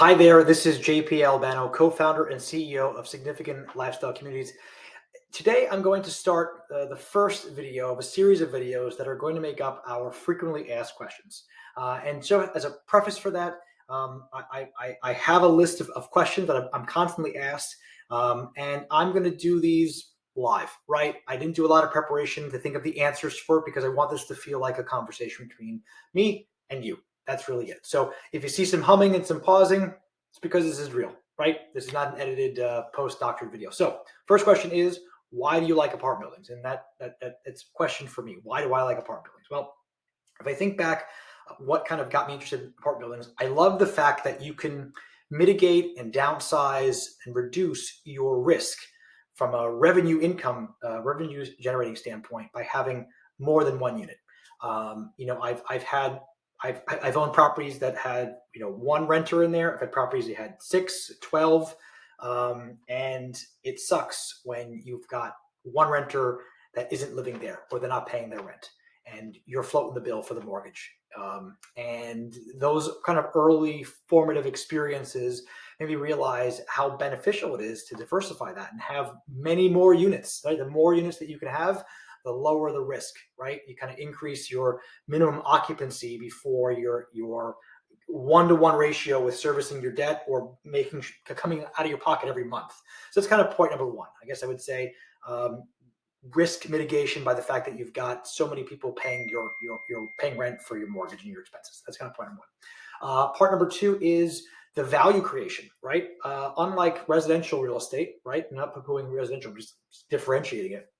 Hi there, this is JP Albano, co-founder and CEO of Significant Lifestyle Communities. Today, I'm going to start the first video of a series of videos that are going to make up our frequently asked questions. And so as a preface for that, I have a list of questions that I'm constantly asked, and I'm going to do these live, right? I didn't do a lot of preparation to think of the answers for it because I want this to feel like a conversation between me and you. That's really it. So if you see some humming and some pausing, it's because this is real, right? This is not an edited post-doctorate video. So first question is, why do you like apartment buildings? And that's a question for me. Why do I like apartment buildings? Well, if I think back, what kind of got me interested in apartment buildings, I love the fact that you can mitigate and downsize and reduce your risk from a revenue generating standpoint by having more than one unit. I've owned properties that had one renter in there. I've had properties that had 6, 12, and it sucks when you've got one renter that isn't living there or they're not paying their rent and you're floating the bill for the mortgage. And those kind of early formative experiences made me realize how beneficial it is to diversify that and have many more units. Right? The more units that you can have, the lower the risk, right? You kind of increase your minimum occupancy before your one-to-one ratio with servicing your debt or coming out of your pocket every month. So that's kind of point number one. I guess I would say risk mitigation by the fact that you've got so many people paying your paying rent for your mortgage and your expenses. That's kind of point number one. Part number two is the value creation, right? Unlike residential real estate, right? I'm not poo-pooing residential, just differentiating it.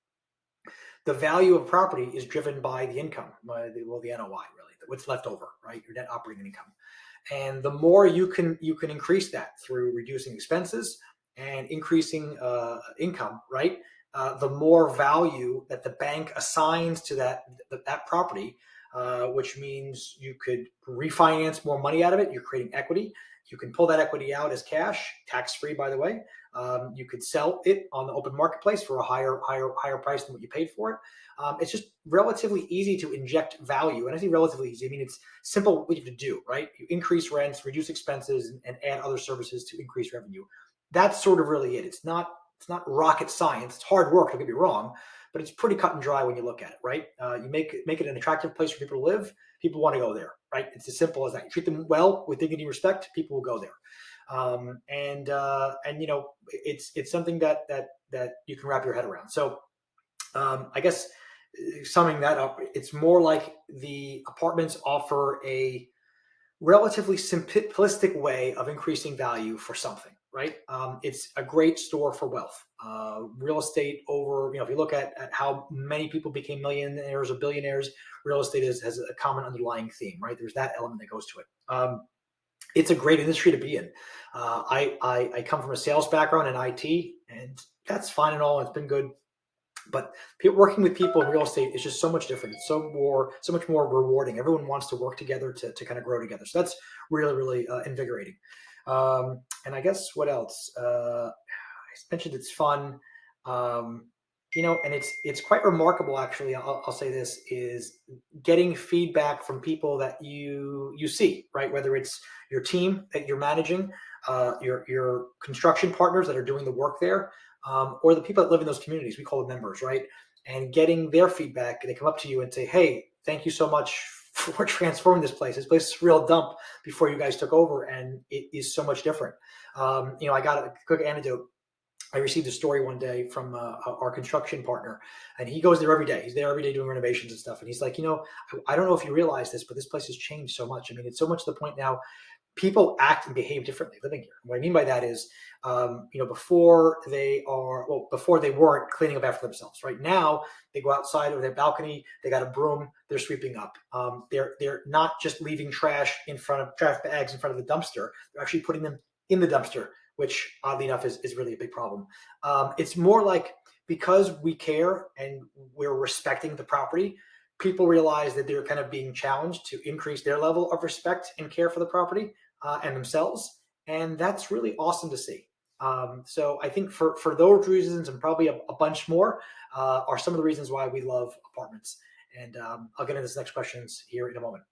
The value of property is driven by the income, the NOI, really, what's left over, right? Your net operating income. And the more you can increase that through reducing expenses and increasing income, right? The more value that the bank assigns to that property, which means you could refinance more money out of it. You're creating equity. You can pull that equity out as cash, tax-free, by the way. You could sell it on the open marketplace for a higher price than what you paid for it. It's just relatively easy to inject value. And I say relatively easy, I mean, it's simple what you have to do, right? You increase rents, reduce expenses, and add other services to increase revenue. That's sort of really it. It's not rocket science. It's hard work, don't get me wrong, but it's pretty cut and dry when you look at it, right? You make it an attractive place for people to live. People want to go there, right? It's as simple as that. You treat them well with dignity and respect, people will go there. It's something that you can wrap your head around. So I guess summing that up, it's more like the apartments offer a relatively simplistic way of increasing value for something, right? It's a great store for wealth. Real estate if you look at how many people became millionaires or billionaires, real estate has a common underlying theme, right? There's that element that goes to it. It's a great industry to be in. I come from a sales background in IT, and that's fine and all. It's been good. But working with people in real estate is just so much different. It's so much more rewarding. Everyone wants to work together to kind of grow together. So that's really, really invigorating. And I guess what else? I mentioned it's fun. And it's quite remarkable, actually. I'll say this is getting feedback from people that you see, right? Whether it's your team that you're managing, your construction partners that are doing the work there, or the people that live in those communities. We call them members, right? And getting their feedback, they come up to you and say, "Hey, thank you so much for transforming this place. This place is a real dump before you guys took over, and it is so much different." I got a quick anecdote. I received a story one day from our construction partner, and he goes there every day. He's there every day doing renovations and stuff. And he's like, I don't know if you realize this, but this place has changed so much. I mean, it's so much to the point now people act and behave differently living here. What I mean by that is, before they weren't cleaning up after themselves. Right now, they go outside of their balcony, they got a broom, they're sweeping up. They're not just leaving trash bags in front of the dumpster. They're actually putting them in the dumpster, which oddly enough is really a big problem. It's more like because we care and we're respecting the property, people realize that they're kind of being challenged to increase their level of respect and care for the property and themselves. And that's really awesome to see. So I think for those reasons and probably a bunch more are some of the reasons why we love apartments. And I'll get into this next questions here in a moment.